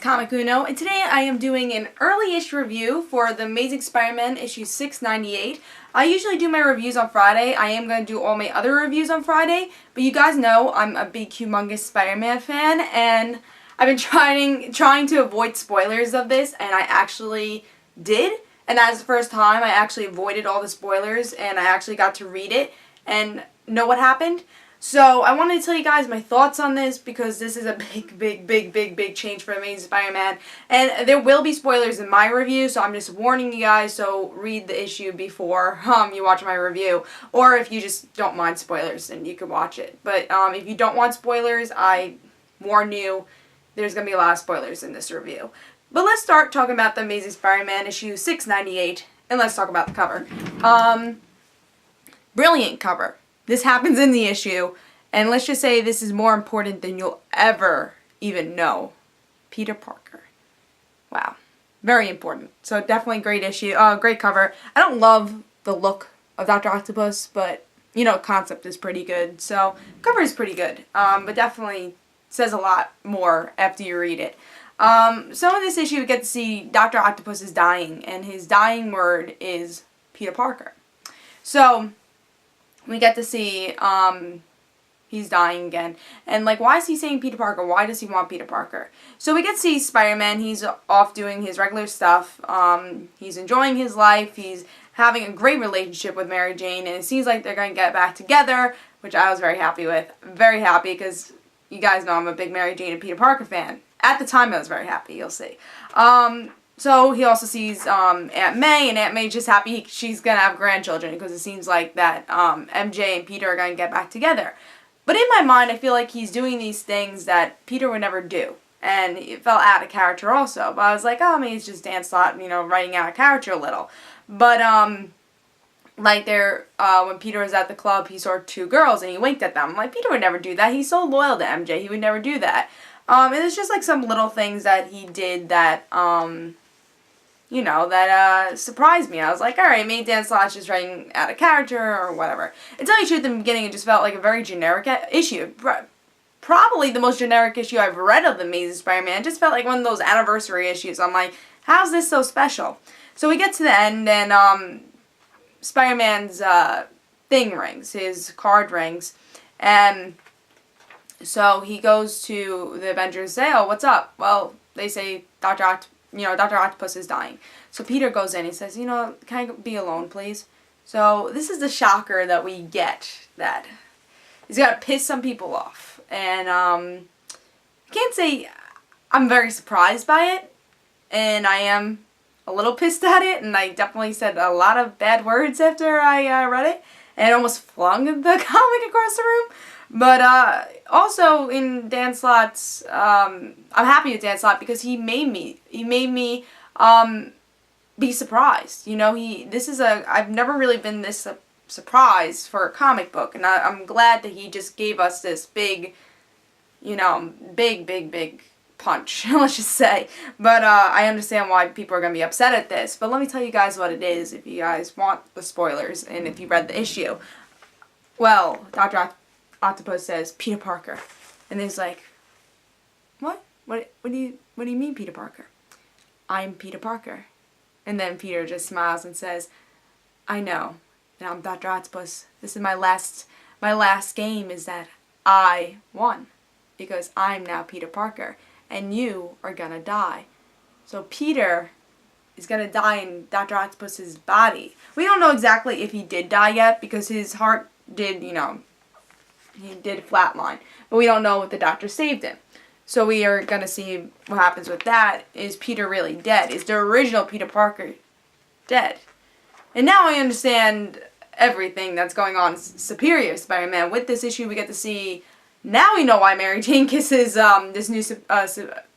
Comic Uno, and today I am doing an early issue review for The Amazing Spider-Man issue 698. I usually do my reviews on Friday. I am going to do all my other reviews on Friday, but you guys know I'm a big, humongous Spider-Man fan, and I've been trying to avoid spoilers of this, and I actually did. And that was the first time I actually avoided all the spoilers, and I actually got to read it and know what happened. So I wanted to tell you guys my thoughts on this because this is a big change for Amazing Spider-Man. And there will be spoilers in my review, so I'm just warning you guys, so read the issue before you watch my review. Or if you just don't mind spoilers, then you can watch it. But if you don't want spoilers, I warn you, there's going to be a lot of spoilers in this review. But let's start talking about The Amazing Spider-Man issue 698, and let's talk about the cover. Brilliant cover. This happens in the issue, and let's just say this is more important than you'll ever even know. Peter Parker. Wow. Very important. So definitely great issue. Great cover. I don't love the look of Dr. Octopus, but, you know, concept is pretty good. So, cover is pretty good, but definitely says a lot more after you read it. So in this issue we get to see Dr. Octopus is dying, and his dying word is Peter Parker. So we get to see he's dying again, and like, why is he saying Peter Parker? Why does he want Peter Parker? So we get to see Spider-Man. He's off doing his regular stuff. He's enjoying his life. He's having a great relationship with Mary Jane, and it seems like they're going to get back together, which I was very happy with. Very happy, because you guys know I'm a big Mary Jane and Peter Parker fan. At the time I was very happy, you'll see. So he also sees Aunt May, and Aunt May's just happy she's going to have grandchildren, because it seems like that MJ and Peter are going to get back together. But in my mind, I feel like he's doing these things that Peter would never do. And it felt out of character also. But I was like, oh, maybe it's just Dan Slott, you know, writing out of character a little. But, like there, when Peter was at the club, he saw two girls and he winked at them. I'm like, Peter would never do that. He's so loyal to MJ. He would never do that. And it's just like some little things that he did that, you know, that surprised me. I was like, alright, maybe Dan Slott's just writing out of character or whatever. To tell you the truth, in the beginning it just felt like a very generic issue. Probably the most generic issue I've read of The Amazing Spider-Man. It just felt like one of those anniversary issues. I'm like, how's this so special? So we get to the end, and Spider-Man's thing rings. His card rings. And so he goes to the Avengers and say, oh, what's up? Well, they say Dr. Octopus is dying. So Peter goes in and says, you know, can I be alone, please? So this is the shocker that we get, that he's got to piss some people off. And I can't say I'm very surprised by it, and I am a little pissed at it, and I definitely said a lot of bad words after I read it, and almost flung the comic across the room. But also in Dan Slott's, I'm happy with Dan Slott because he made me be surprised. You know, I've never really been this surprised for a comic book, and I'm glad that he just gave us this big, you know, big punch, let's just say. But I understand why people are going to be upset at this. But let me tell you guys what it is if you guys want the spoilers and if you read the issue. Well, Dr. Octopus says, Peter Parker. And he's like, what? What do you mean, Peter Parker? I'm Peter Parker. And then Peter just smiles and says, I know. And I'm Dr. Octopus. This is my last game is that I won. Because I'm now Peter Parker. And you are gonna die. So Peter is gonna die in Dr. Octopus's body. We don't know exactly if he did die yet, because his heart did, you know, he did flatline. But we don't know if the doctor saved him. So we are gonna see what happens with that. Is Peter really dead? Is the original Peter Parker dead? And now I understand everything that's going on in Superior Spider-Man. With this issue we get to see, now we know why Mary Jane kisses this new,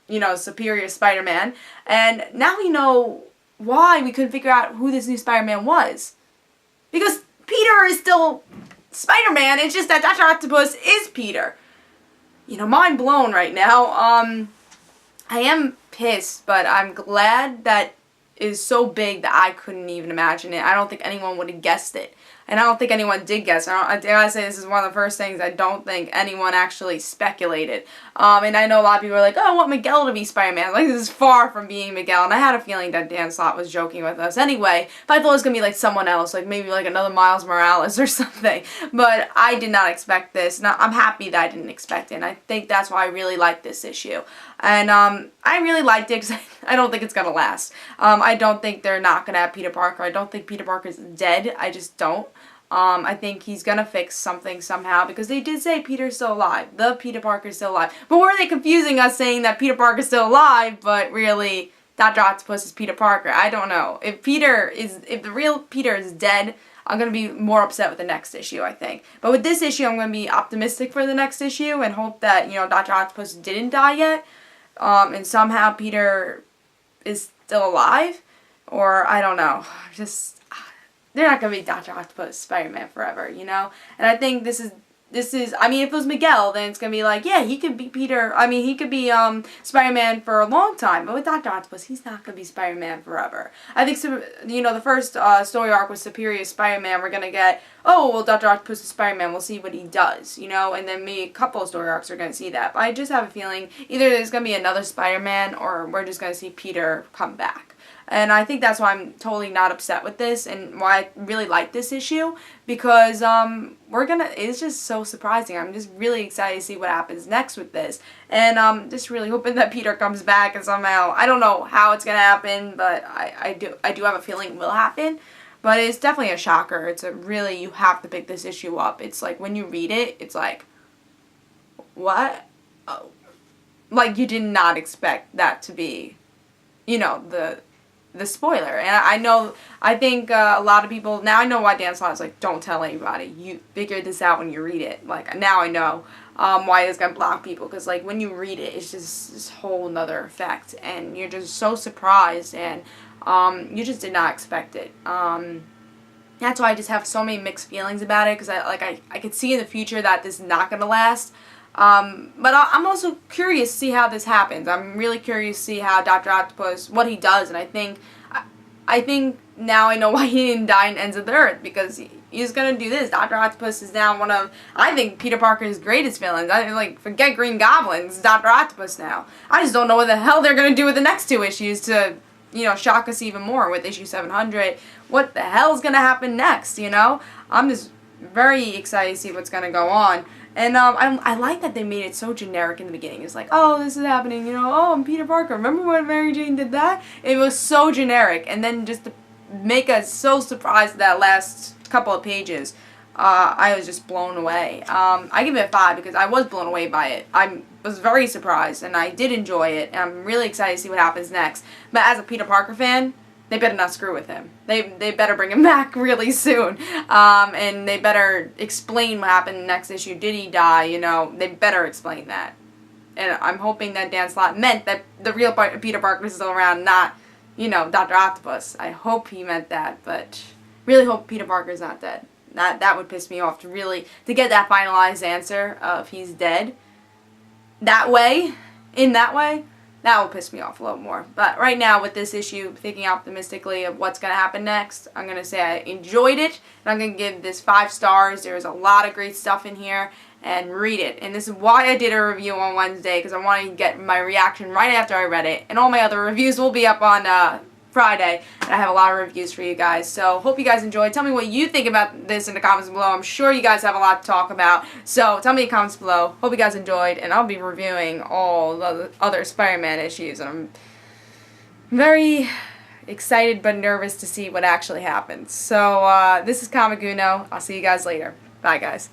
you know, Superior Spider-Man. And now we know why we couldn't figure out who this new Spider-Man was. Because Peter is still Spider-Man, it's just that Dr. Octopus is Peter. You know, mind blown right now. I am pissed, but I'm glad that is so big that I couldn't even imagine it. I don't think anyone would have guessed it. And I don't think anyone did guess. I gotta say, this is one of the first things I don't think anyone actually speculated. And I know a lot of people are like, oh, I want Miguel to be Spider-Man. Like, this is far from being Miguel. And I had a feeling that Dan Slott was joking with us anyway. But I thought it was gonna be like someone else, like maybe like another Miles Morales or something. But I did not expect this. And I'm happy that I didn't expect it. And I think that's why I really like this issue. And I really liked it because I don't think it's gonna last. I don't think they're not gonna have Peter Parker. I don't think Peter Parker's dead. I just don't. I think he's gonna fix something somehow, because they did say Peter's still alive. The Peter Parker's still alive. But were they confusing us saying that Peter Parker's still alive, but really Dr. Octopus is Peter Parker? I don't know. If the real Peter is dead, I'm gonna be more upset with the next issue, I think. But with this issue, I'm gonna be optimistic for the next issue and hope that, you know, Dr. Octopus didn't die yet. And somehow Peter is still alive. Or, I don't know. They're not going to be Dr. Octopus, Spider-Man forever, you know? And I think this is, I mean, if it was Miguel, then it's going to be like, yeah, he could be Peter, I mean, he could be, Spider-Man for a long time, but with Dr. Octopus, he's not going to be Spider-Man forever. I think, you know, the first, story arc with Superior Spider-Man, we're going to get, oh, well, Dr. Octopus is Spider-Man, we'll see what he does, you know? And then maybe a couple of story arcs are going to see that. But I just have a feeling either there's going to be another Spider-Man, or we're just going to see Peter come back. And I think that's why I'm totally not upset with this, and why I really like this issue, because it's just so surprising. I'm just really excited to see what happens next with this, and just really hoping that Peter comes back and somehow, I don't know how it's gonna happen, but I do have a feeling it will happen. But it's definitely a shocker. It's a really, you have to pick this issue up. It's like, when you read it, it's like, what? Oh. Like, you did not expect that to be, you know, the spoiler. And I think a lot of people, now I know why Dan Slott is like, don't tell anybody. You figure this out when you read it. Like, now I know why it's gonna block people, because like when you read it, it's just this whole nother effect, and you're just so surprised, and you just did not expect it. That's why I just have so many mixed feelings about it, because I could see in the future that this is not gonna last. But I'm also curious to see how this happens. I'm really curious to see how Dr. Octopus, what he does, and I think now I know why he didn't die in Ends of the Earth, because he's gonna do this. Dr. Octopus is now one of, I think, Peter Parker's greatest villains. Forget Green Goblin, it's Dr. Octopus now. I just don't know what the hell they're gonna do with the next two issues to, you know, shock us even more with issue 700. What the hell's gonna happen next, you know? I'm just very excited to see what's gonna go on. And I like that they made it so generic in the beginning. It's like, oh, this is happening, you know, oh, I'm Peter Parker. Remember when Mary Jane did that? It was so generic. And then just to make us so surprised that last couple of pages, I was just blown away. I give it a 5 because I was blown away by it. I was very surprised, and I did enjoy it. And I'm really excited to see what happens next. But as a Peter Parker fan, they better not screw with him. They better bring him back really soon. And they better explain what happened in the next issue. Did he die? You know, they better explain that. And I'm hoping that Dan Slott meant that the real Peter Parker is still around, not, you know, Dr. Octopus. I hope he meant that, but really hope Peter Parker's not dead. That would piss me off to get that finalized answer of he's dead. In that way. That will piss me off a little more. But right now, with this issue, thinking optimistically of what's going to happen next, I'm going to say I enjoyed it, and I'm going to give this 5 stars. There's a lot of great stuff in here, and read it. And this is why I did a review on Wednesday, because I wanted to get my reaction right after I read it. And all my other reviews will be up on Friday, and I have a lot of reviews for you guys. So, hope you guys enjoyed. Tell me what you think about this in the comments below. I'm sure you guys have a lot to talk about. So, tell me in the comments below. Hope you guys enjoyed, and I'll be reviewing all the other Spider-Man issues. And I'm very excited but nervous to see what actually happens. So, this is Kamaguno. I'll see you guys later. Bye, guys.